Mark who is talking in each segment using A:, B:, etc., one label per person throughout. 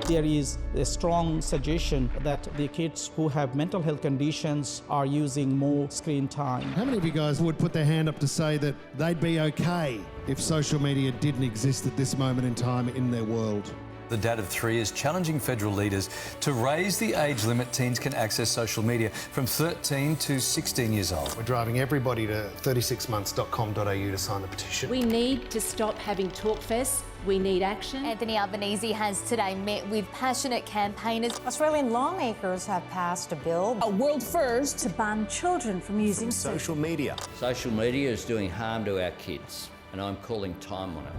A: There is a strong suggestion that the kids who have mental health conditions are using more screen time.
B: How many of you guys would put their hand up to say that they'd be okay if social media didn't exist at this moment in time in their world?
C: The Dad of Three is challenging federal leaders to raise the age limit teens can access social media from 13 to 16 years old.
B: We're driving everybody to 36months.com.au to sign the petition.
D: We need to stop having talk fests. We need action.
E: Anthony Albanese has today met with passionate campaigners.
F: Australian lawmakers have passed a bill,
D: A world first.
F: to ban children from using
B: Social media.
G: Social media is doing harm to our kids, and I'm calling time on it.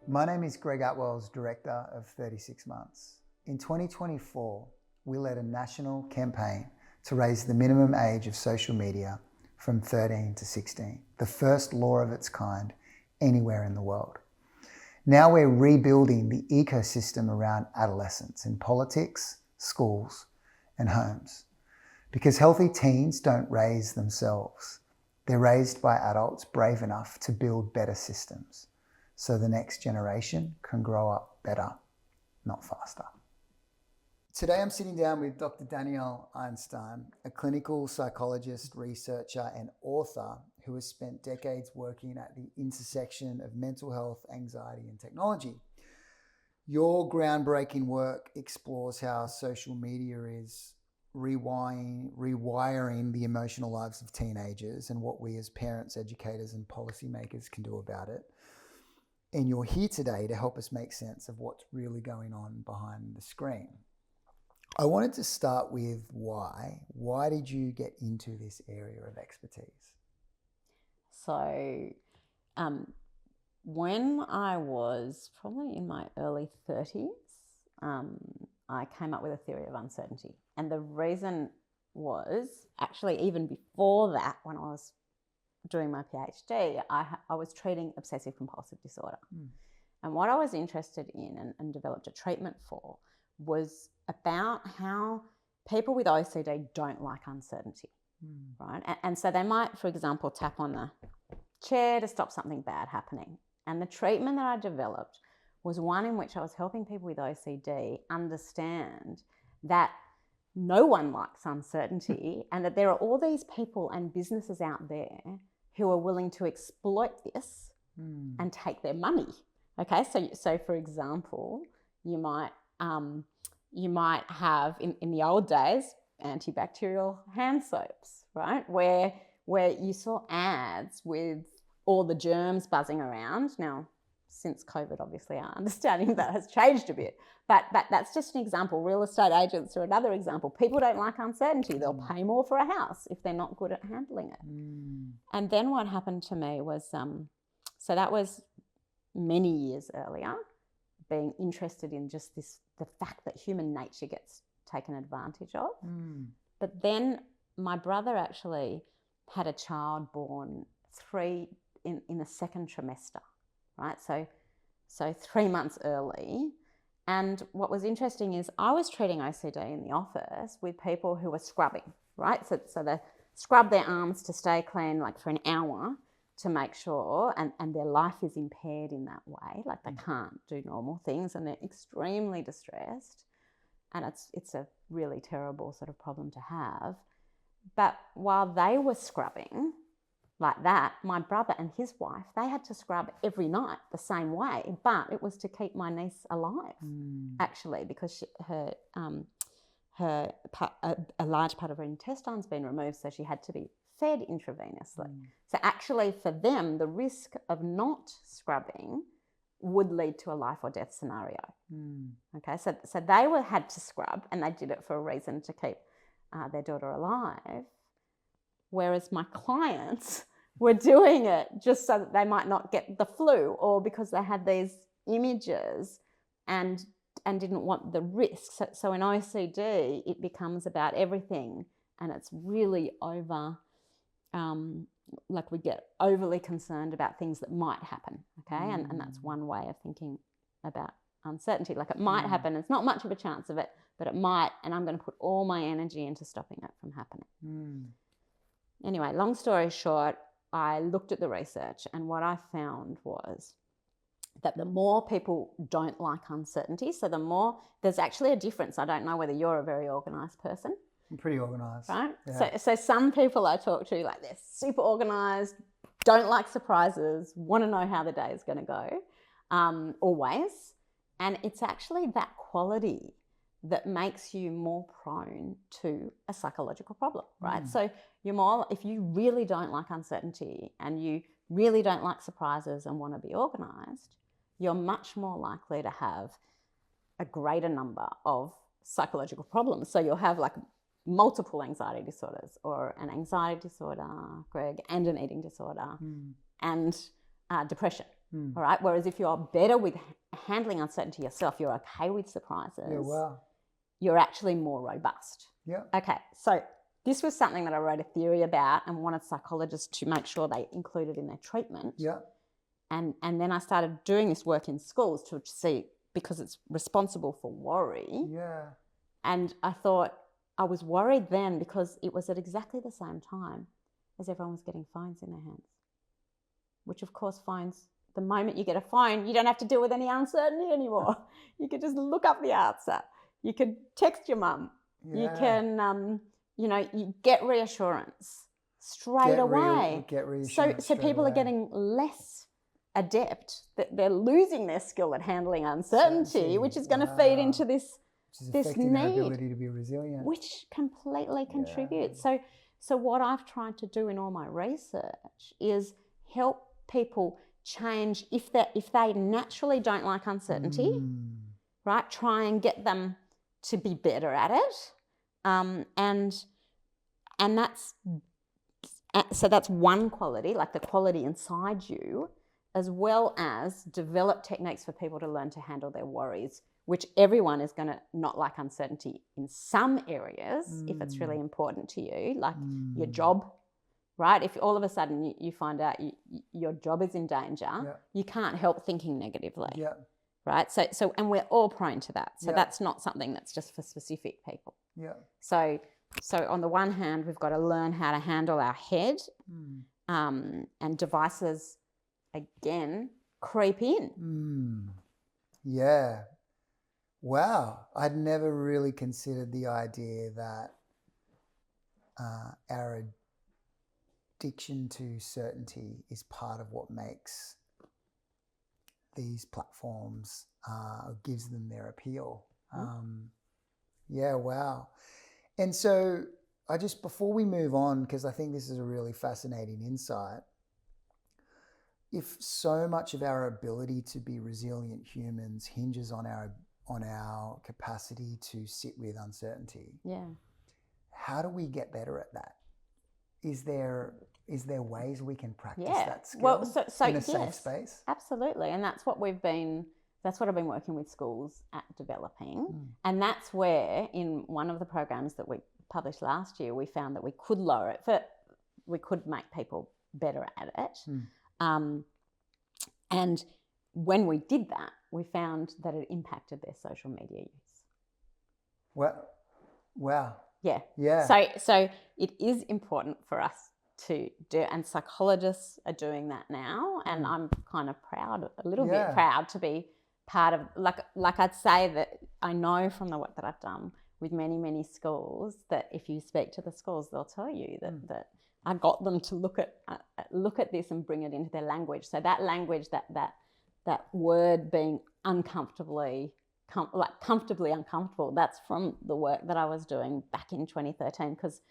H: My name is Greg Atwell's Director of 36 Months. In 2024, we led a national campaign to raise the minimum age of social media from 13 to 16, the first law of its kind anywhere in the world. Now we're rebuilding the ecosystem around adolescence in politics, schools, and homes. Because healthy teens don't raise themselves. They're raised by adults brave enough to build better systems, so the next generation can grow up better, not faster. Today I'm sitting down with Dr. Danielle Einstein, a clinical psychologist, researcher, and author who has spent decades working at the intersection of mental health, anxiety, and technology. Your groundbreaking work explores how social media is rewiring the emotional lives of teenagers and what we as parents, educators, and policymakers can do about it. And you're here today to help us make sense of what's really going on behind the screen. I wanted to start with why. Why did you get into this area of expertise?
I: So when I was probably in my early 30s, I came up with a theory of uncertainty. And the reason was actually even before that, when I was doing my PhD, I was treating obsessive compulsive disorder. And what I was interested in and developed a treatment for was about how people with OCD don't like uncertainty, right? And so they might, for example, tap on the chair to stop something bad happening. And the treatment that I developed was one in which I was helping people with OCD understand that no one likes uncertainty and that there are all these people and businesses out there who are willing to exploit this and take their money. Okay, so for example, you might have in the old days antibacterial hand soaps, right? Where you saw ads with all the germs buzzing around. Now, since COVID, obviously, our understanding that has changed a bit. But that's just an example. Real estate agents are another example. People don't like uncertainty. They'll pay more for a house if they're not good at handling it. And then what happened to me was, so that was many years earlier, being interested in just the fact that human nature gets taken advantage of. But then my brother actually had a child born in the second trimester, right? So 3 months early. And what was interesting is I was treating OCD in the office with people who were scrubbing, right? So they scrub their arms to stay clean like for an hour to make sure, and their life is impaired in that way, like they can't do normal things and they're extremely distressed. And it's a really terrible sort of problem to have. But while they were scrubbing like that, my brother and his wife, they had to scrub every night the same way, but it was to keep my niece alive, actually, because a large part of her intestine's been removed, so she had to be fed intravenously. So actually for them, the risk of not scrubbing would lead to a life or death scenario. Okay, so they had to scrub, and they did it for a reason, to keep their daughter alive, whereas my clients were doing it just so that they might not get the flu, or because they had these images and didn't want the risk. So in OCD, it becomes about everything, and it's really over, like we get overly concerned about things that might happen, okay? And that's one way of thinking about uncertainty. Like it might happen, it's not much of a chance of it, but it might, and I'm going to put all my energy into stopping it from happening. Anyway, long story short, I looked at the research, and what I found was that the more people don't like uncertainty, so the more, there's actually a difference. I don't know whether you're a very organised person.
H: I'm pretty organised.
I: Right?
H: Yeah.
I: So some people I talk to, like, they're super organised, don't like surprises, want to know how the day is going to go, always. And it's actually that quality that makes you more prone to a psychological problem, right? So you're more, if you really don't like uncertainty and you really don't like surprises and want to be organised, you're much more likely to have a greater number of psychological problems. So you'll have like multiple anxiety disorders, or an anxiety disorder, Greg, and an eating disorder, and depression. All right. Whereas if you're better with handling uncertainty yourself, you're okay with surprises.
H: Yeah, wow.
I: You're actually more robust.
H: Yeah.
I: Okay. So this was something that I wrote a theory about and wanted psychologists to make sure they included in their treatment.
H: Yeah.
I: And then I started doing this work in schools to see, because it's responsible for worry.
H: Yeah.
I: And I thought, I was worried then because it was at exactly the same time as everyone was getting phones in their hands, which of course phones, the moment you get a phone, you don't have to deal with any uncertainty anymore. You could just look up the answer. You could text your mum.
H: Yeah.
I: You can, you get reassurance straight away.
H: Get reassurance
I: So
H: straight
I: people
H: away.
I: are getting less adept. They're losing their skill at handling uncertainty, which is going to feed into this
H: affecting their
I: need,
H: ability to be resilient.
I: which completely contributes. So what I've tried to do in all my research is help people change, if they naturally don't like uncertainty, right? Try and get them to be better at it, and that's one quality, like the quality inside you, as well as develop techniques for people to learn to handle their worries, which everyone is going to not like uncertainty in some areas if it's really important to you, like your job, right? If all of a sudden you find out your job is in danger, you can't help thinking negatively, right? So and we're all prone to that. So that's not something that's just for specific people.
H: Yeah.
I: So on the one hand, we've got to learn how to handle our head, and devices, again, creep in.
H: Yeah. Wow. I'd never really considered the idea that our addiction to certainty is part of what makes these platforms, gives them their appeal. Yeah, wow. And so before we move on, because I think this is a really fascinating insight, if so much of our ability to be resilient humans hinges on our capacity to sit with uncertainty, how do we get better at that? Is there ways we can practice that skill in a safe space?
I: Absolutely, and that's what I've been working with schools at developing, and that's where in one of the programs that we published last year, we found that we could lower it, we could make people better at it. And when we did that, we found that it impacted their social media use.
H: Wow.
I: Yeah.
H: Yeah.
I: So it is important for us to do, and psychologists are doing that now, and I'm kind of proud, a little bit proud to be part of, like I'd say that I know from the work that I've done with many, many schools, that if you speak to the schools, they'll tell you that I got them to look at this and bring it into their language. So that language, that word being comfortably uncomfortable, that's from the work that I was doing back in 2013, because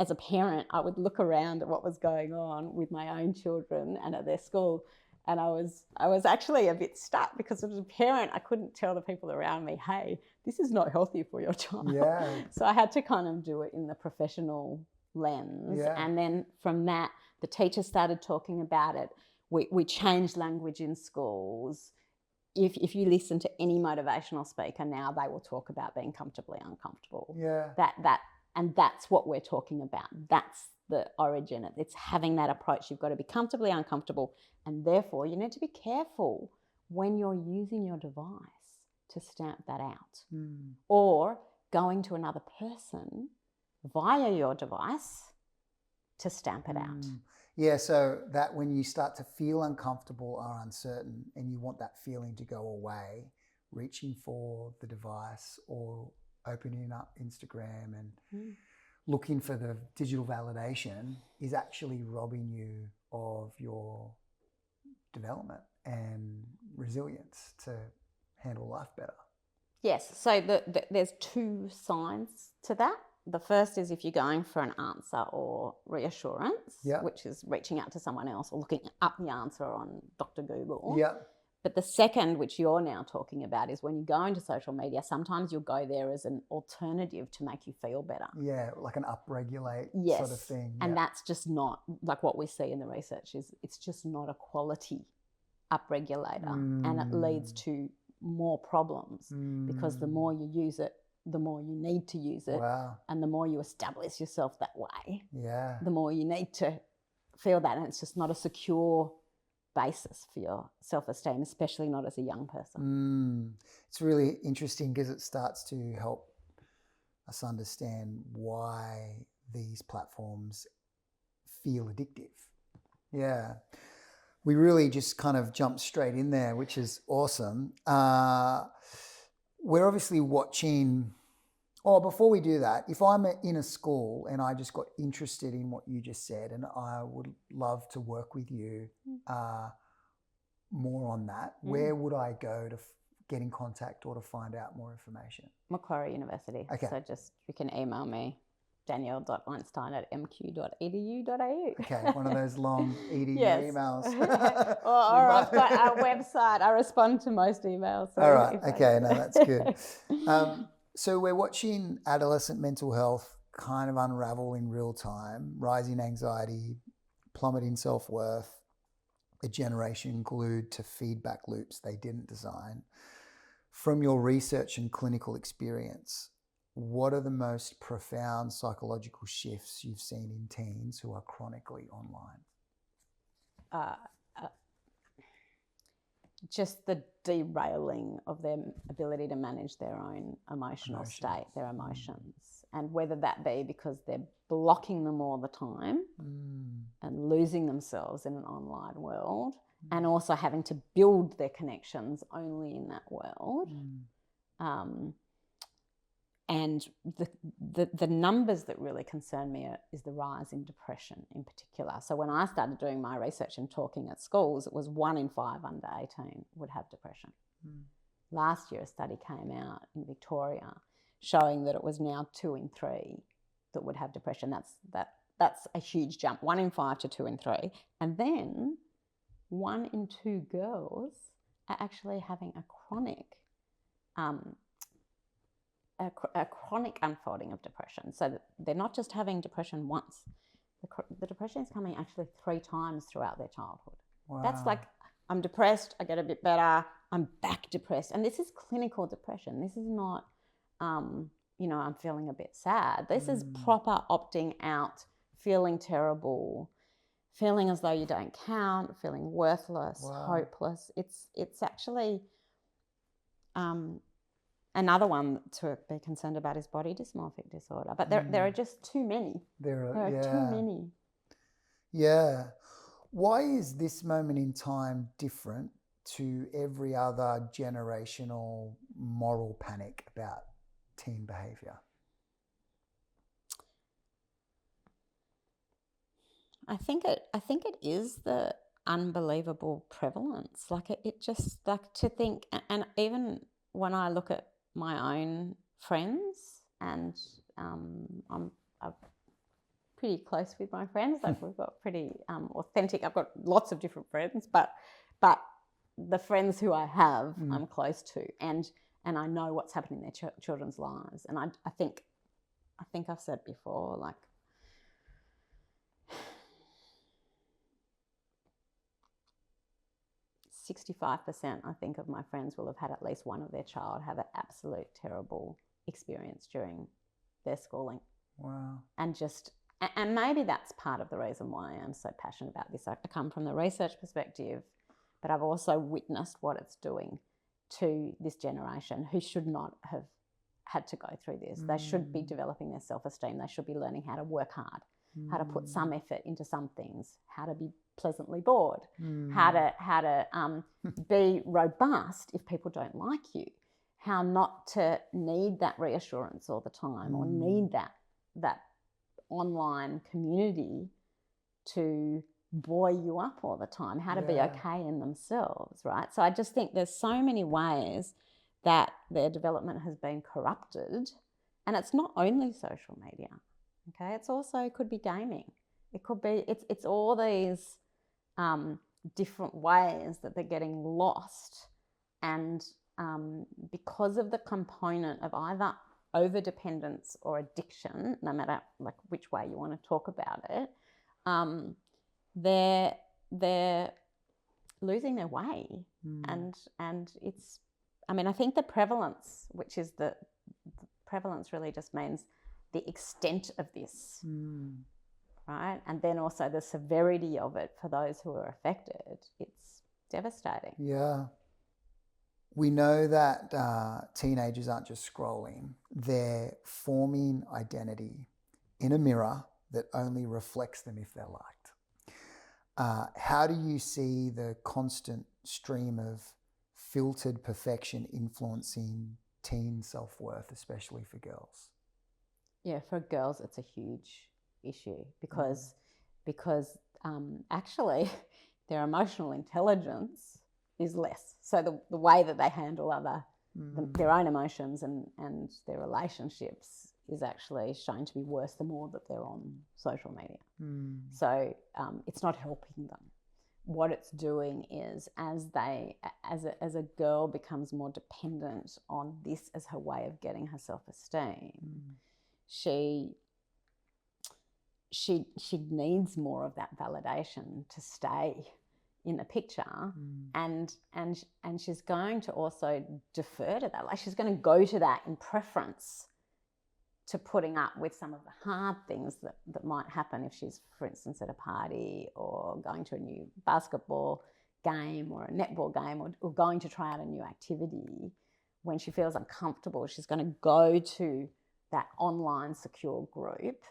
I: as a parent, I would look around at what was going on with my own children and at their school, and I was actually a bit stuck, because as a parent, I couldn't tell the people around me, hey, this is not healthy for your child.
H: Yeah.
I: So I had to kind of do it in the professional lens. And then from that, the teachers started talking about it. We changed language in schools. If you listen to any motivational speaker now, they will talk about being comfortably uncomfortable.
H: Yeah.
I: And that's what we're talking about. That's the origin. It's having that approach. You've got to be comfortably uncomfortable, and therefore you need to be careful when you're using your device to stamp that out, or going to another person via your device to stamp it out.
H: Yeah, so that when you start to feel uncomfortable or uncertain and you want that feeling to go away, reaching for the device or opening up Instagram and looking for the digital validation is actually robbing you of your development and resilience to handle life better.
I: Yes, so there's two sides to that. The first is if you're going for an answer or reassurance, which is reaching out to someone else or looking up the answer on Dr. Google.
H: Yeah.
I: But the second, which you're now talking about, is when you go into social media, sometimes you'll go there as an alternative to make you feel better.
H: Yeah, like an upregulate sort of thing.
I: And that's just not, like what we see in the research is it's just not a quality upregulator. And it leads to more problems because the more you use it, the more you need to use it.
H: Wow.
I: And the more you establish yourself that way,
H: Yeah.
I: the more you need to feel that. And it's just not a secure basis for your self-esteem, especially not as a young person.
H: It's really interesting because it starts to help us understand why these platforms feel addictive. Yeah. We really just kind of jumped straight in there, which is awesome. We're obviously watching. Oh, before we do that, if I'm in a school and I just got interested in what you just said, and I would love to work with you more on that, where would I go to get in contact or to find out more information?
I: Macquarie University.
H: Okay.
I: So you can email me, danielle.einstein@mq.edu.au.
H: Okay, one of those long edu emails.
I: or I've got our website. I respond to most emails. So
H: all right, okay, no, that's good. So we're watching adolescent mental health kind of unravel in real time, rising anxiety, plummeting self-worth, a generation glued to feedback loops they didn't design. From your research and clinical experience, what are the most profound psychological shifts you've seen in teens who are chronically online?
I: Just the derailing of their ability to manage their own emotional state, their emotions, and whether that be because they're blocking them all the time and losing themselves in an online world, and also having to build their connections only in that world. And the numbers that really concern me is the rise in depression in particular. So when I started doing my research and talking at schools, it was 1 in 5 under 18 would have depression. Last year, a study came out in Victoria showing that it was now 2 in 3 that would have depression. That's a huge jump, 1 in 5 to 2 in 3. And then 1 in 2 girls are actually having a chronic unfolding of depression. So that they're not just having depression once. The depression is coming actually 3 times throughout their childhood.
H: Wow.
I: That's like, I'm depressed, I get a bit better, I'm back depressed. And this is clinical depression. This is not, I'm feeling a bit sad. This is proper opting out, feeling terrible, feeling as though you don't count, feeling worthless, hopeless. It's actually... another one to be concerned about is body dysmorphic disorder. But there are just too many. There are too many.
H: Yeah. Why is this moment in time different to every other generational moral panic about teen behaviour?
I: I think it is the unbelievable prevalence. Like it just, like, to think, and even when I look at my own friends, and I'm pretty close with my friends. Like, we've got pretty authentic. I've got lots of different friends, but the friends who I have, I'm close to, and I know what's happening in their children's lives. And I think I've said before, like, %65%, I think, of my friends will have had at least one of their child have an absolute terrible experience during their schooling.
H: Wow.
I: And maybe that's part of the reason why I'm so passionate about this. I come from the research perspective, but I've also witnessed what it's doing to this generation who should not have had to go through this. They should be developing their self-esteem. They should be learning how to work hard. how to put some effort into some things, how to be pleasantly bored, how to be robust if people don't like you, how not to need that reassurance all the time or need that online community to buoy you up all the time, how to be okay in themselves, right? So I just think there's so many ways that their development has been corrupted, and it's not only social media, okay? It's also could be gaming. It could be, it's all these different ways that they're getting lost, and because of the component of either overdependence or addiction, no matter like which way you want to talk about it, they're losing their way, and it's, I mean, I think the prevalence, which is the prevalence really just means the extent of this, right? And then also the severity of it for those who are affected. It's devastating.
H: Yeah. We know that teenagers aren't just scrolling, they're forming identity in a mirror that only reflects them if they're liked. How do you see the constant stream of filtered perfection influencing teen self-worth, especially for girls?
I: Yeah, for girls, it's a huge issue because actually their emotional intelligence is less. So the way that they handle their own emotions and their relationships is actually shown to be worse the more that they're on social media. So it's not helping them. What it's doing is as a girl becomes more dependent on this as her way of getting her self-esteem, she needs more of that validation to stay in the picture, and she's going to also defer to that. Like she's going to go to that in preference to putting up with some of the hard things that might happen if she's, for instance, at a party or going to a new basketball game or a netball game or going to try out a new activity. When she feels uncomfortable, she's going to go to that online secure group,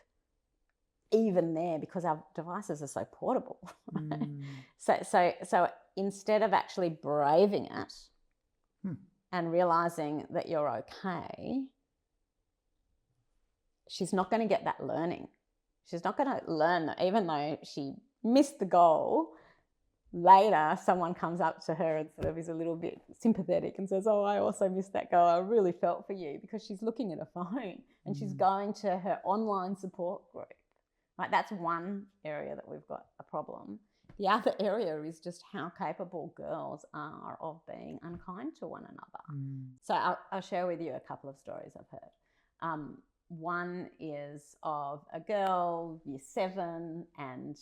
I: even there, because our devices are so portable. Right? So instead of actually braving it and realizing that you're okay, she's not going to get that learning. She's not going to learn that even though she missed the goal, later someone comes up to her and sort of is a little bit sympathetic and says, oh, I also missed that goal. I really felt for you, because she's looking at her phone and she's going to her online support group. Right? That's one area that we've got a problem. The other area is just how capable girls are of being unkind to one another. So I'll share with you a couple of stories I've heard. One is of a girl, year 7, and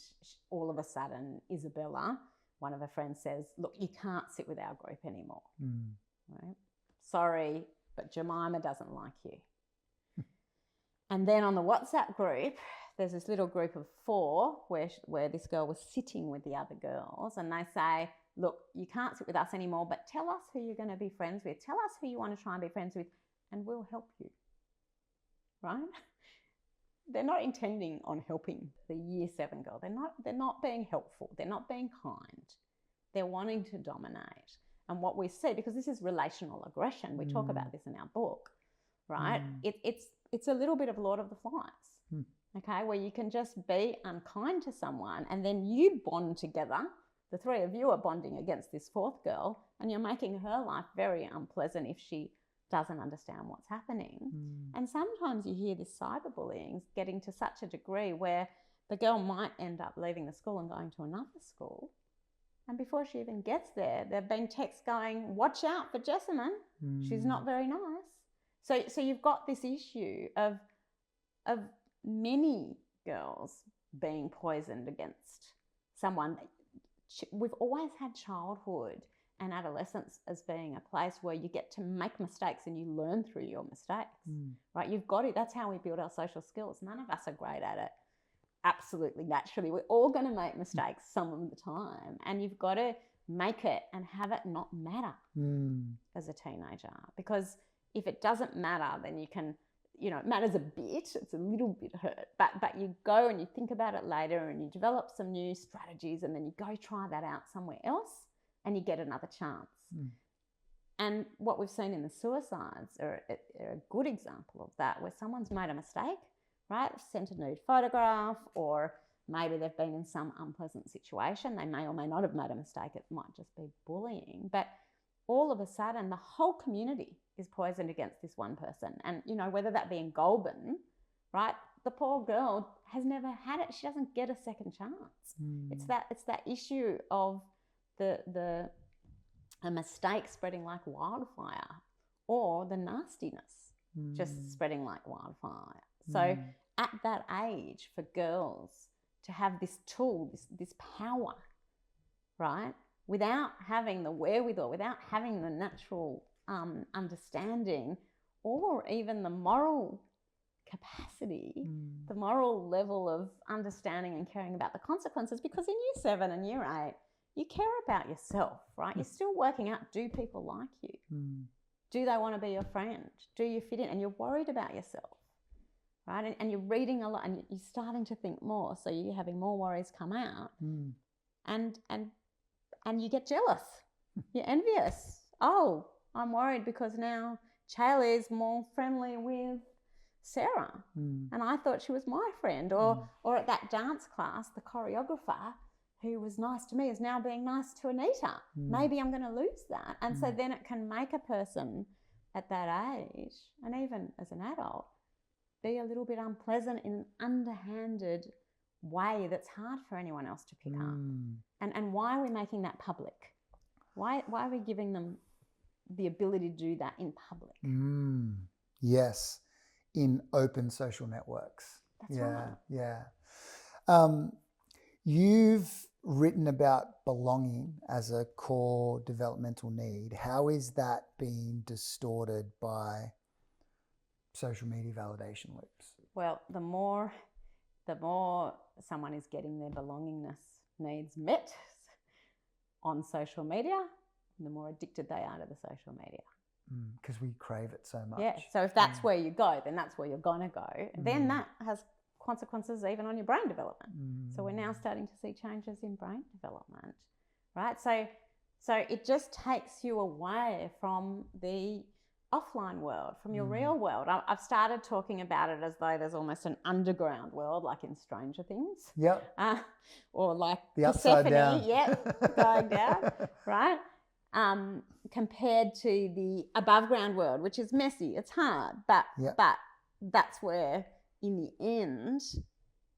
I: all of a sudden Isabella, one of her friends, says, look, you can't sit with our group anymore. Right? Sorry, but Jemima doesn't like you. And then on the WhatsApp group, there's this little group of 4 where this girl was sitting with the other girls, and they say, look, you can't sit with us anymore, but tell us who you're going to be friends with. Tell us who you want to try and be friends with, and we'll help you. Right? They're not intending on helping the year 7 girl. They're not being helpful. They're not being kind. They're wanting to dominate. And what we see, because this is relational aggression, we talk about this in our book, right? It's a little bit of Lord of the Flies, okay, where you can just be unkind to someone and then you bond together. The 3 of you are bonding against this 4th girl, and you're making her life very unpleasant if she doesn't understand what's happening. And sometimes you hear this cyberbullying getting to such a degree where the girl might end up leaving the school and going to another school. And before she even gets there, there have been texts going, watch out for Jessamine. She's not very nice. So you've got this issue of many girls being poisoned against someone. We've always had childhood and adolescence as being a place where you get to make mistakes and you learn through your mistakes, right? You've got it. That's how we build our social skills. None of us are great at it. Absolutely, naturally. We're all going to make mistakes some of the time, and you've got to make it and have it not matter as a teenager, because if it doesn't matter, then you know, it matters a bit, it's a little bit hurt, but you go and you think about it later and you develop some new strategies, and then you go try that out somewhere else and you get another chance. And what we've seen in the suicides are a good example of that, where someone's made a mistake, right? Sent a nude photograph, or maybe they've been in some unpleasant situation. They may or may not have made a mistake. It might just be bullying. But all of a sudden, the whole community is poisoned against this one person. And, you know, whether that be in Goulburn, right? The poor girl has never had it. She doesn't get a second chance. It's that issue of a mistake spreading like wildfire, or the nastiness just spreading like wildfire. So at that age, for girls to have this tool, this power, right, without having the wherewithal, without having the natural understanding, or even the moral capacity, the moral level of understanding and caring about the consequences, because in year 7 and year 8, you care about yourself, right? You're still working out, do people like you? Do they want to be your friend? Do you fit in? And you're worried about yourself, right? And you're reading a lot, and you're starting to think more, so you're having more worries come out, and you get jealous. You're envious. Oh, I'm worried because now Chayla is more friendly with Sarah, and I thought she was my friend. Or at that dance class, the choreographer who was nice to me is now being nice to Anita. Maybe I'm going to lose that. And so then it can make a person at that age, and even as an adult, be a little bit unpleasant in an underhanded way that's hard for anyone else to pick up. And why are we making that public? Why are we giving them the ability to do that in public?
H: Yes, in open social networks.
I: That's right.
H: Yeah. You've written about belonging as a core developmental need. How is that being distorted by social media validation loops?
I: Well, the more someone is getting their belongingness needs met on social media, the more addicted they are to the social media.
H: Because we crave it so much.
I: Yeah, so if that's where you go, then that's where you're going to go. Then that has consequences even on your brain development. So we're now starting to see changes in brain development, right? So it just takes you away from the offline world, from your real world. I've started talking about it as though there's almost an underground world, like in Stranger Things.
H: Yep.
I: Or like
H: the upside
I: Persephone,
H: down.
I: going down, right? Compared to the above ground world, which is messy, it's hard, but that's where, in the end,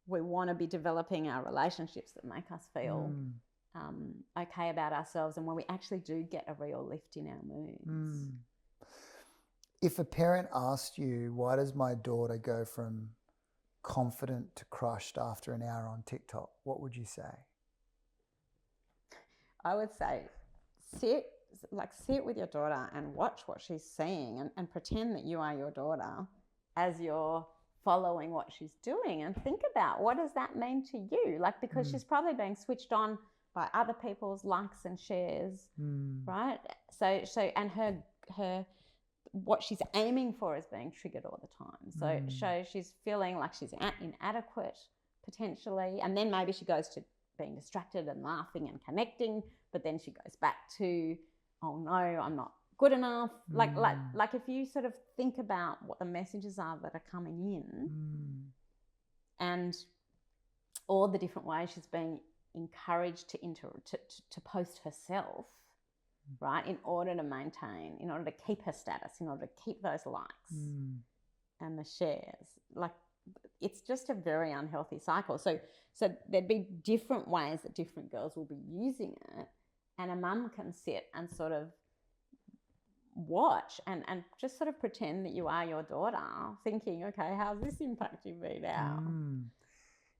I: we want to be developing our relationships that make us feel okay about ourselves, and where we actually do get a real lift in our moods.
H: If a parent asked you, why does my daughter go from confident to crushed after an hour on TikTok, what would you say?
I: I would say sit with your daughter and watch what she's seeing, and pretend that you are your daughter as you're following what she's doing, and think about, what does that mean to you? Like, because she's probably being switched on by other people's likes and shares, right? So and her what she's aiming for is being triggered all the time. So she's feeling like she's inadequate potentially, and then maybe she goes to being distracted and laughing and connecting, but then she goes back to, oh no, I'm not good enough. Like if you sort of think about what the messages are that are coming in, and all the different ways she's being encouraged to post herself, right, in order to maintain, in order to keep her status, in order to keep those likes and the shares. Like, it's just a very unhealthy cycle. So there'd be different ways that different girls will be using it, and a mum can sit and sort of watch and just sort of pretend that you are your daughter, thinking, okay, how's this impacting me now?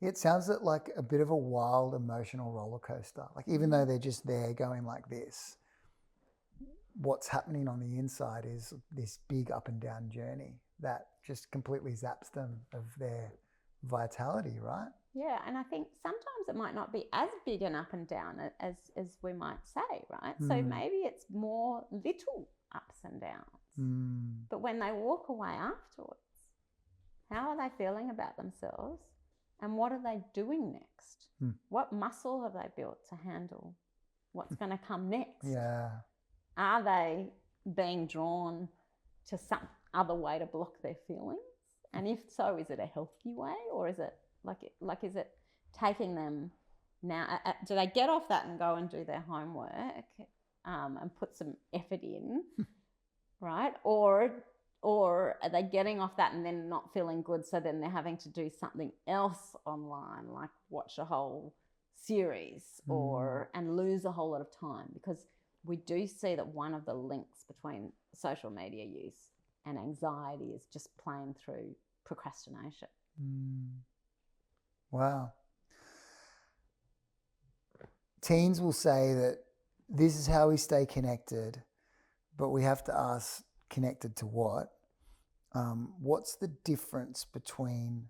H: It sounds like a bit of a wild emotional roller coaster. Like, even though they're just there going like this, what's happening on the inside is this big up and down journey that just completely zaps them of their vitality, right?
I: Yeah, and I think sometimes it might not be as big an up and down as we might say, right? So maybe it's more little ups and downs. But when they walk away afterwards, How are they feeling about themselves? And what are they doing next? What muscle have they built to handle what's going to come next?
H: Yeah.
I: Are they being drawn to some other way to block their feelings? And if so, is it a healthy way, or is it is it taking them now? Do they get off that and go and do their homework and put some effort in, right? Or are they getting off that and then not feeling good, so then they're having to do something else online, like watch a whole series and lose a whole lot of time? Because we do see that one of the links between social media use and anxiety is just playing through procrastination.
H: Wow. Teens will say that this is how we stay connected, but we have to ask, connected to what? What's the difference between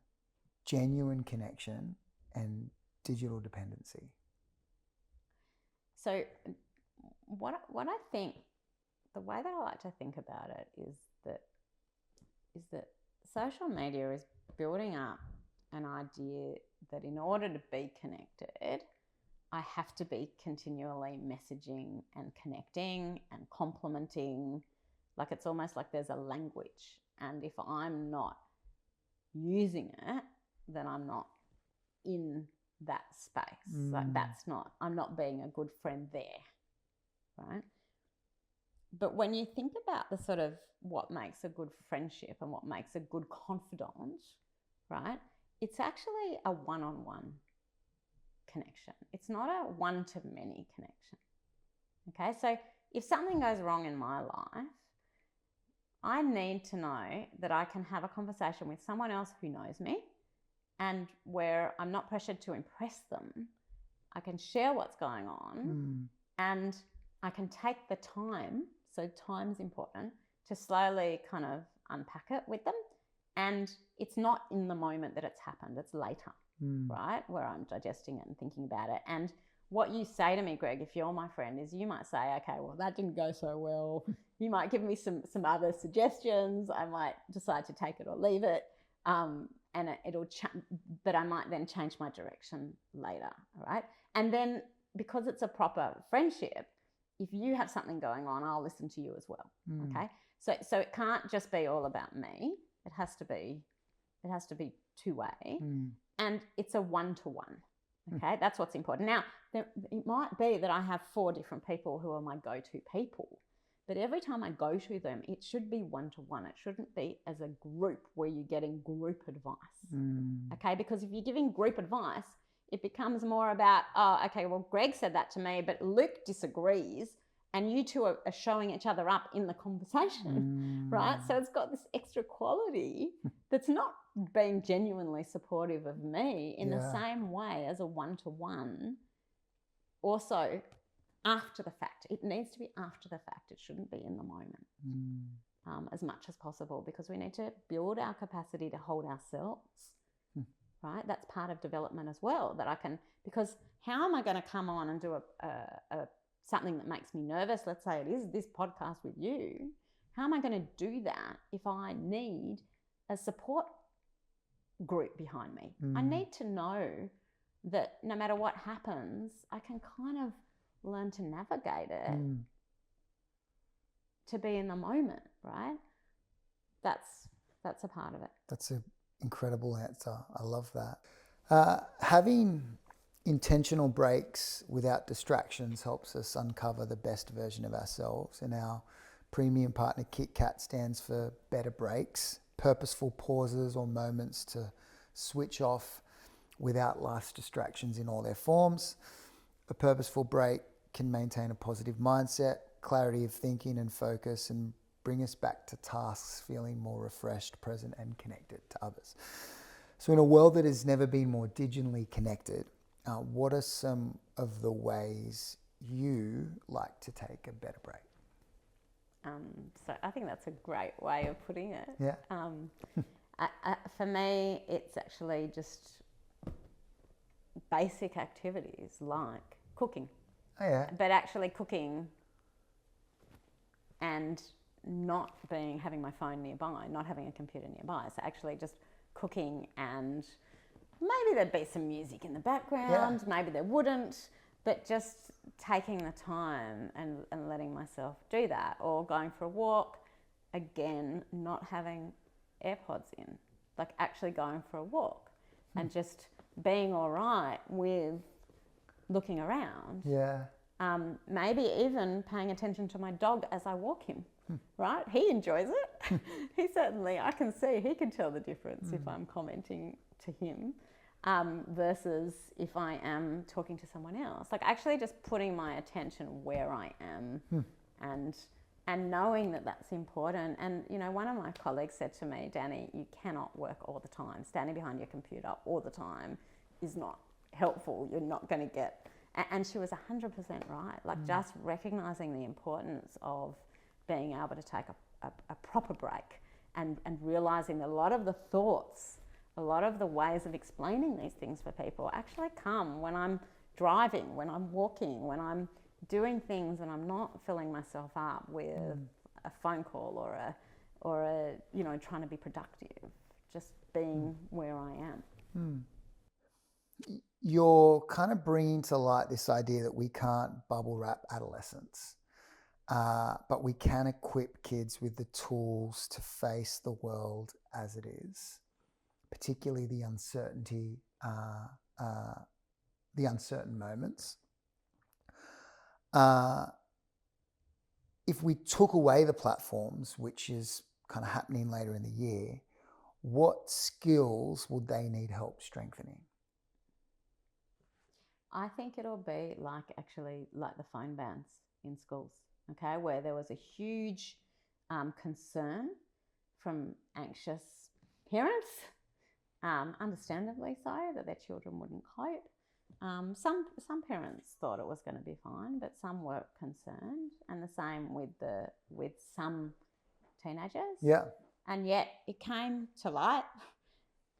H: genuine connection and digital dependency?
I: So what I think, the way that I like to think about it is that social media is building up an idea that in order to be connected, I have to be continually messaging and connecting and complimenting. Like, it's almost like there's a language. And if I'm not using it, then I'm not in that space. Like, I'm not being a good friend there, right? But when you think about the sort of what makes a good friendship and what makes a good confidant, right? It's actually a one-on-one connection. It's not a one-to-many connection. Okay, so if something goes wrong in my life, I need to know that I can have a conversation with someone else who knows me, and where I'm not pressured to impress them. I can share what's going on, and I can take the time, so time's important, to slowly kind of unpack it with them. And it's not in the moment that it's happened, it's later, right? Where I'm digesting it and thinking about it. And what you say to me, Greg, if you're my friend, is you might say, okay, well, that didn't go so well. You might give me some other suggestions. I might decide to take it or leave it. And but I might then change my direction later, all right? And then because it's a proper friendship, if you have something going on, I'll listen to you as well, okay? So it can't just be all about me. It has to be two-way, and it's a one-to-one, okay? That's what's important. Now, it might be that I have 4 different people who are my go-to people, but every time I go to them, it should be one-to-one. It shouldn't be as a group where you're getting group advice, okay? Because if you're giving group advice, it becomes more about, oh, okay, well, Greg said that to me, but Luke disagrees, and you two are showing each other up in the conversation, right? So it's got this extra quality that's not being genuinely supportive of me in the same way as a one-to-one. Also, after the fact. It needs to be after the fact. It shouldn't be in the moment as much as possible, because we need to build our capacity to hold ourselves, right? That's part of development as well, that I can, because how am I going to come on and do a something that makes me nervous? Let's say it is this podcast with you. How am I going to do that if I need a support group behind me? I need to know that no matter what happens, I can kind of learn to navigate it, to be in the moment, right? That's a part of it.
H: That's an incredible answer. I love that. Having intentional breaks without distractions helps us uncover the best version of ourselves. And our premium partner KitKat stands for better breaks, purposeful pauses or moments to switch off without life's distractions in all their forms. A purposeful break can maintain a positive mindset, clarity of thinking and focus, and bring us back to tasks feeling more refreshed, present, and connected to others. So in a world that has never been more digitally connected, what are some of the ways you like to take a better break?
I: So I think that's a great way of putting it.
H: Yeah.
I: For me, it's actually just basic activities like cooking.
H: Oh, yeah.
I: But actually cooking and not having my phone nearby, not having a computer nearby. So actually just cooking and maybe there'd be some music in the background, maybe there wouldn't, but just taking the time and letting myself do that, or going for a walk, again, not having AirPods in, like actually going for a walk and just being all right with looking around.
H: Yeah.
I: Maybe even paying attention to my dog as I walk him, right? He enjoys it. He certainly, I can see, he can tell the difference if I'm commenting to him versus if I am talking to someone else. Like actually just putting my attention where I am and knowing that that's important. And, you know, one of my colleagues said to me, Danny, you cannot work all the time. Standing behind your computer all the time is not helpful. You're not going to get... And she was 100% right. Like just recognising the importance of being able to take a proper break and realising that a lot of the thoughts, a lot of the ways of explaining these things for people actually come when I'm driving, when I'm walking, when I'm doing things and I'm not filling myself up with a phone call or a you know, trying to be productive, just being where I am.
H: You're kind of bringing to light this idea that we can't bubble wrap adolescence, but we can equip kids with the tools to face the world as it is, particularly the uncertainty, the uncertain moments. If we took away the platforms, which is kind of happening later in the year, what skills would they need help strengthening?
I: I think it'll be like the phone bans in schools, okay, where there was a huge concern from anxious parents, understandably so, that their children wouldn't cope. Some parents thought it was going to be fine, but some were concerned, and the same with some teenagers.
H: Yeah.
I: And yet it came to light.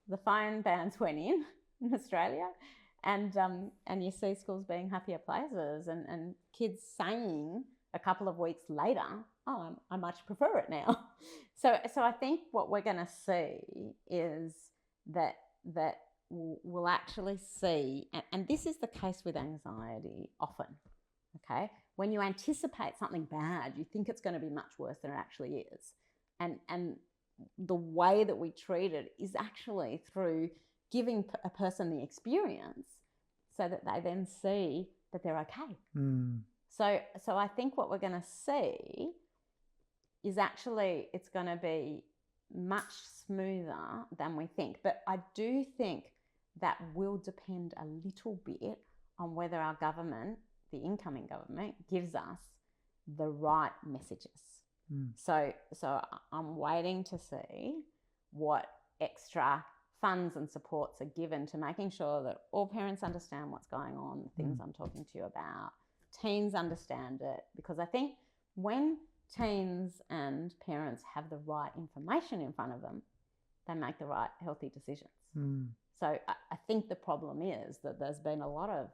I: The phone bans went in Australia, and you see schools being happier places, and kids saying a couple of weeks later, "Oh, I much prefer it now." So I think what we're going to see is that we'll actually see, and this is the case with anxiety often, okay? When you anticipate something bad, you think it's going to be much worse than it actually is. And the way that we treat it is actually through giving a person the experience so that they then see that they're okay. So I think what we're going to see is actually it's going to be much smoother than we think. But I do think that will depend a little bit on whether our government, the incoming government, gives us the right messages. So I'm waiting to see what extra funds and supports are given to making sure that all parents understand what's going on, the things I'm talking to you about, teens understand it, because I think when teens and parents have the right information in front of them, they make the right healthy decisions. So I think the problem is that there's been a lot of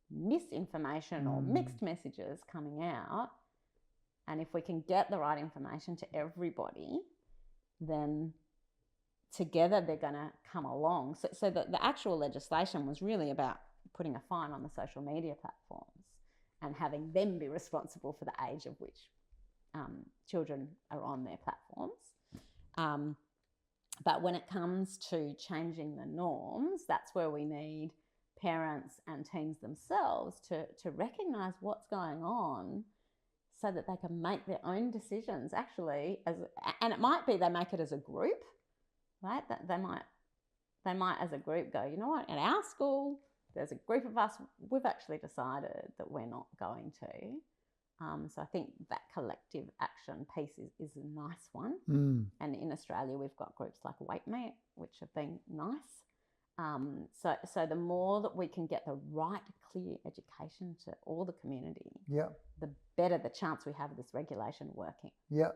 I: misinformation or mixed messages coming out, and if we can get the right information to everybody, then together they're going to come along. So the actual legislation was really about putting a fine on the social media platforms and having them be responsible for the age of which children are on their platforms. But when it comes to changing the norms, that's where we need parents and teens themselves to recognise what's going on so that they can make their own decisions actually. And it might be they make it as a group, right? That they might as a group go, you know what, at our school, there's a group of us, we've actually decided that we're not going to. So I think that collective action piece is a nice one. And in Australia, we've got groups like WaitMate, which have been nice. So the more that we can get the right, clear education to all the community, the better the chance we have of this regulation working.
H: Yeah.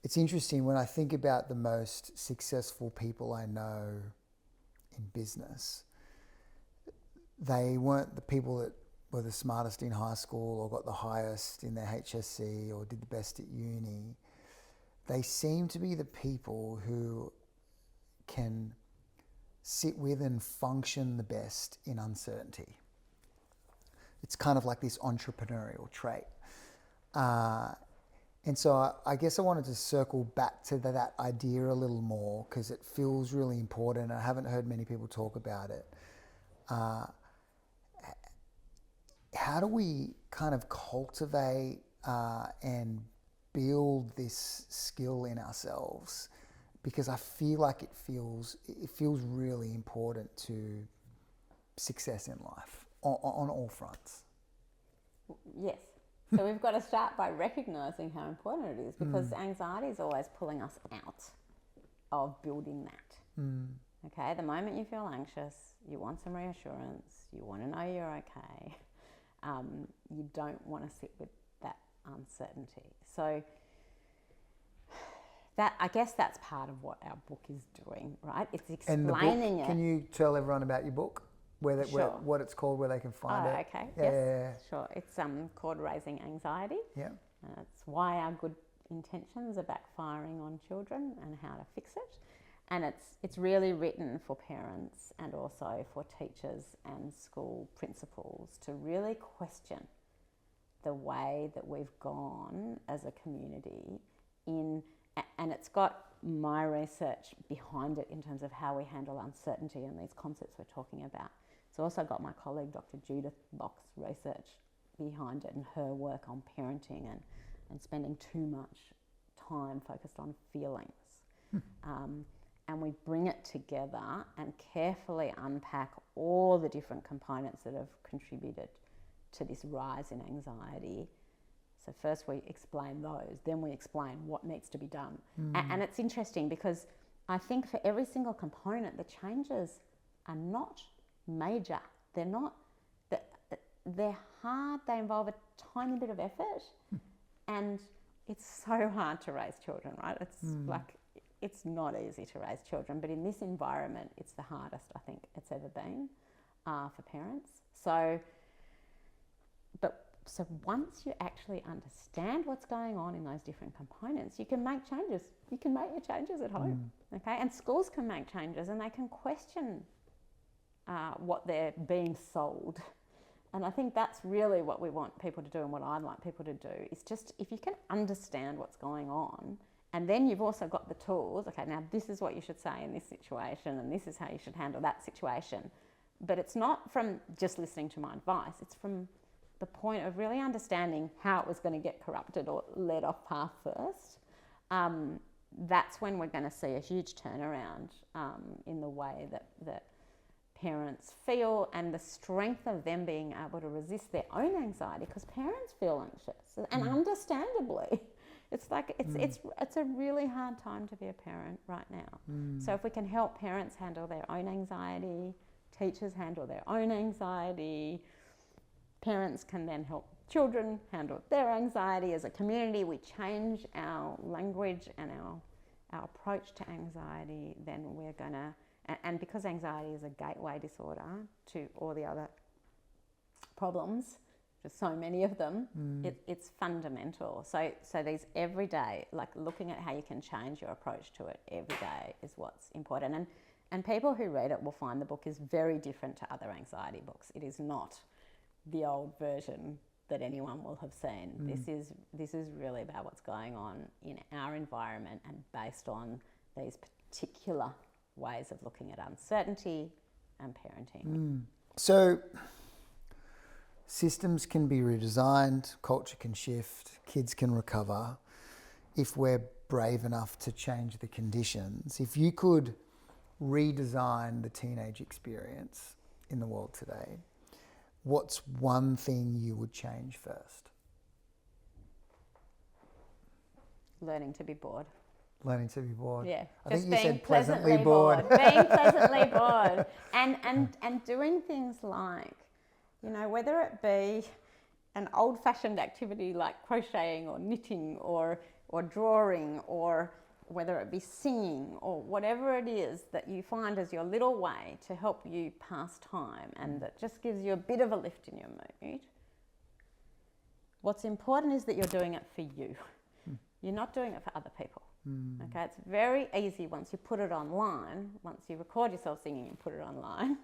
H: It's interesting when I think about the most successful people I know in business, they weren't the people that were the smartest in high school or got the highest in their HSC or did the best at uni. They seem to be the people who can sit with and function the best in uncertainty. It's kind of like this entrepreneurial trait. And so I guess I wanted to circle back to that idea a little more because it feels really important. I haven't heard many people talk about it. How do we kind of cultivate and build this skill in ourselves? Because I feel like it feels really important to success in life on all fronts.
I: Yes. So we've got to start by recognising how important it is, because anxiety is always pulling us out of building that. Okay, the moment you feel anxious, you want some reassurance, you want to know you're okay, you don't want to sit with that uncertainty. So that, I guess that's part of what our book is doing, right? It's explaining it.
H: Can you tell everyone about your book?
I: Sure.
H: What it's called, where they can find it.
I: Okay.
H: Yeah,
I: Yes.
H: yeah.
I: Sure. It's called Raising Anxiety.
H: Yeah.
I: It's why our good intentions are backfiring on children and how to fix it. And it's really written for parents and also for teachers and school principals to really question the way that we've gone as a community and it's got my research behind it in terms of how we handle uncertainty and these concepts we're talking about. It's also got my colleague Dr. Judith Locke's research behind it and her work on parenting and spending too much time focused on feelings. And we bring it together and carefully unpack all the different components that have contributed to this rise in anxiety. So first we explain those, then we explain what needs to be done. And it's interesting because I think for every single component, the changes are not major. They're hard, they involve a tiny bit of effort, and it's so hard to raise children, right? It's not easy to raise children, but in this environment, it's the hardest I think it's ever been for parents. So once you actually understand what's going on in those different components, you can make changes. You can make your changes at home, okay? And schools can make changes and they can question what they're being sold. And I think that's really what we want people to do, and what I'd like people to do is just, if you can understand what's going on, and then you've also got the tools, okay, now this is what you should say in this situation and this is how you should handle that situation. But it's not from just listening to my advice, it's from the point of really understanding how it was going to get corrupted or led off path first. That's when we're going to see a huge turnaround in the way that parents feel, and the strength of them being able to resist their own anxiety, because parents feel anxious, and understandably. It's like it's a really hard time to be a parent right now. So if we can help parents handle their own anxiety, teachers handle their own anxiety, parents can then help children handle their anxiety. As a community, we change our language and our approach to anxiety, then we're going to, and because anxiety is a gateway disorder to all the other problems, just so many of them, it's fundamental. So these everyday, like looking at how you can change your approach to it every day is what's important. And people who read it will find the book is very different to other anxiety books. It is not the old version that anyone will have seen. This is really about what's going on in our environment and based on these particular ways of looking at uncertainty and parenting.
H: So systems can be redesigned, culture can shift, kids can recover if we're brave enough to change the conditions. If you could redesign the teenage experience in the world today, what's one thing you would change first?
I: Learning to be bored.
H: Learning to be bored.
I: Yeah,
H: I think
I: just
H: you
I: being
H: said pleasantly bored.
I: Being pleasantly bored, and doing things like, whether it be an old-fashioned activity like crocheting or knitting or drawing, or whether it be singing, or whatever it is that you find as your little way to help you pass time and that just gives you a bit of a lift in your mood. What's important is that you're doing it for you. You're not doing it for other people. Okay, it's very easy once you put it online, once you record yourself singing and put it online,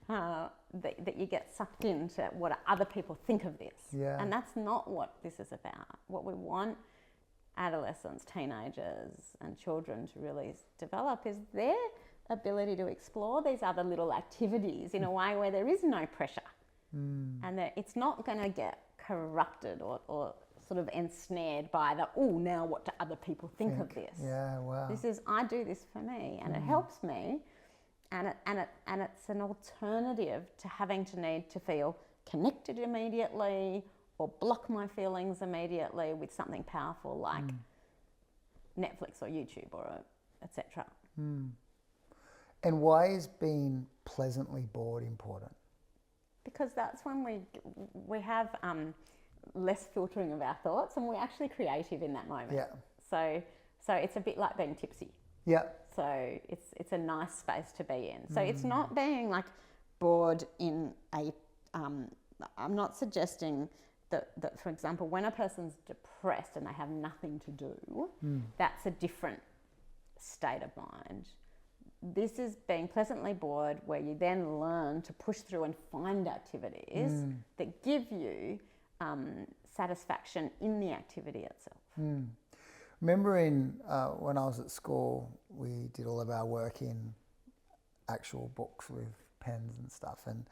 I: that you get sucked into what other people think of this.
H: Yeah.
I: And that's not what this is about. What we want adolescents, teenagers and children to really develop is their ability to explore these other little activities in a way where there is no pressure. And that it's not going to get corrupted or sort of ensnared by the, oh, now what do other people think of this?
H: Yeah, wow.
I: This is, I do this for me and it helps me, and it's an alternative to having to need to feel connected immediately or block my feelings immediately with something powerful like Netflix or YouTube or etc.
H: And why is being pleasantly bored important?
I: Because that's when we have less filtering of our thoughts and we're actually creative in that moment.
H: Yeah.
I: So it's a bit like being tipsy.
H: Yeah.
I: So it's a nice space to be in. So it's not being like bored in a, I'm not suggesting that, for example, when a person's depressed and they have nothing to do, that's a different state of mind. This is being pleasantly bored where you then learn to push through and find activities that give you satisfaction in the activity itself.
H: Remember when I was at school, we did all of our work in actual books with pens and stuff, and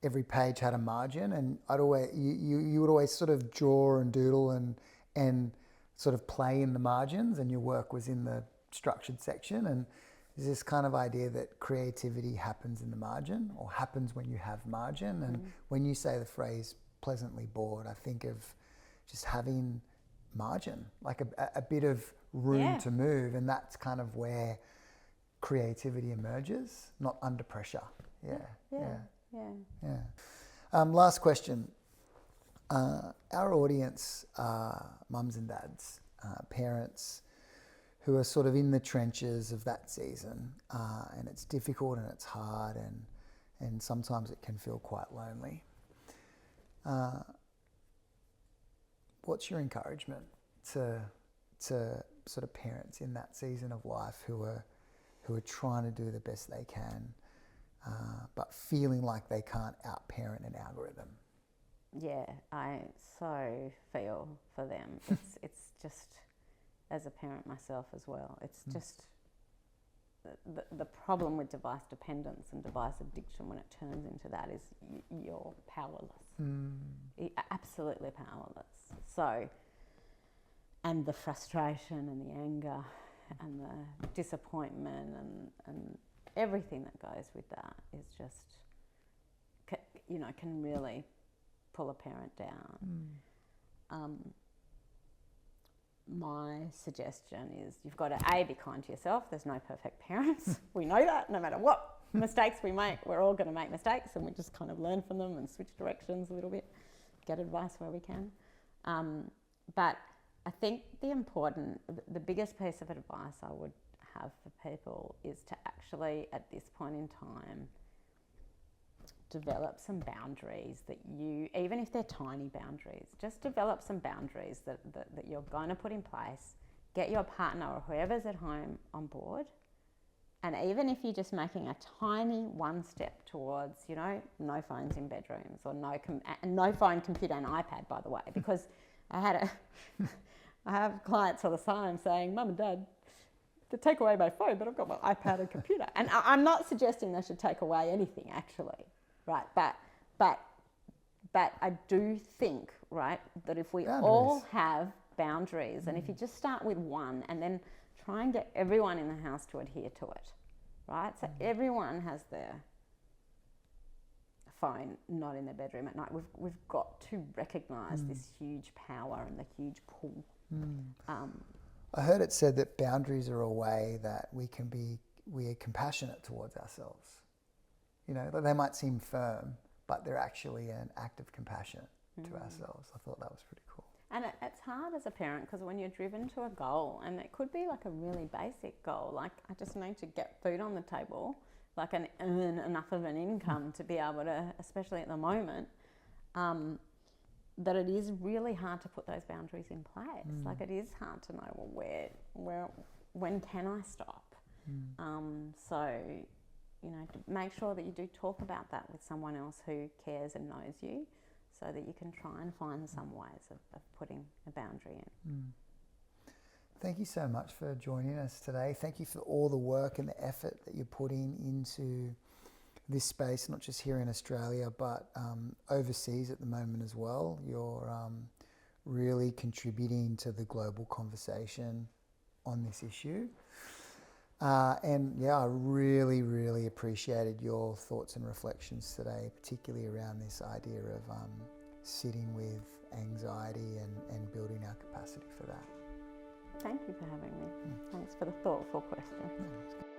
H: every page had a margin, and you would always sort of draw and doodle and sort of play in the margins, and your work was in the structured section. And there's this kind of idea that creativity happens in the margin, or happens when you have margin. And when you say the phrase pleasantly bored, I think of just having margin, like a bit of room to move, and that's kind of where creativity emerges, not under pressure. Last question. Our audience are mums and dads, parents who are sort of in the trenches of that season, and it's difficult and it's hard, and sometimes it can feel quite lonely. What's your encouragement to sort of parents in that season of life who are trying to do the best they can, but feeling like they can't outparent an algorithm?
I: Yeah, I so feel for them. It's just, as a parent myself as well, it's just the problem with device dependence and device addiction when it turns into that is you're powerless. You're absolutely powerless. So, and the frustration and the anger and the disappointment and everything that goes with that is just, can really pull a parent down. My suggestion is you've got to be kind to yourself. There's no perfect parents. We know that. No matter what mistakes we make, we're all going to make mistakes, and we just kind of learn from them and switch directions a little bit, get advice where we can. But I think the biggest piece of advice I would have for people is to actually, at this point in time, develop some boundaries that you, even if they're tiny boundaries, just develop some boundaries that you're going to put in place. Get your partner or whoever's at home on board. And even if you're just making a tiny one step towards, no phones in bedrooms, or no phone, computer and iPad, by the way, because I have clients all the time saying, Mum and Dad, they take away my phone, but I've got my iPad and computer. And I'm not suggesting they should take away anything, actually. Right, but I do think, right, that if we all have boundaries, and if you just start with one and then try and get everyone in the house to adhere to it, right? So everyone has their phone not in their bedroom at night. We've got to recognise this huge power and the huge pull.
H: I heard it said that boundaries are a way that we are compassionate towards ourselves. They might seem firm, but they're actually an act of compassion to ourselves. I thought that was pretty cool.
I: And it's hard as a parent, because when you're driven to a goal, and it could be like a really basic goal, like I just need to get food on the table, like and earn enough of an income to be able to, especially at the moment, that it is really hard to put those boundaries in place. Like it is hard to know, well, when can I stop? So, you know, to make sure that you do talk about that with someone else who cares and knows you, so that you can try and find some ways of putting a boundary in.
H: Thank you so much for joining us today. Thank you for all the work and the effort that you're putting into this space, not just here in Australia, but overseas at the moment as well. You're really contributing to the global conversation on this issue. And yeah, I really, really appreciated your thoughts and reflections today, particularly around this idea of sitting with anxiety and building our capacity for that.
I: Thank you for having me. Thanks for the thoughtful question.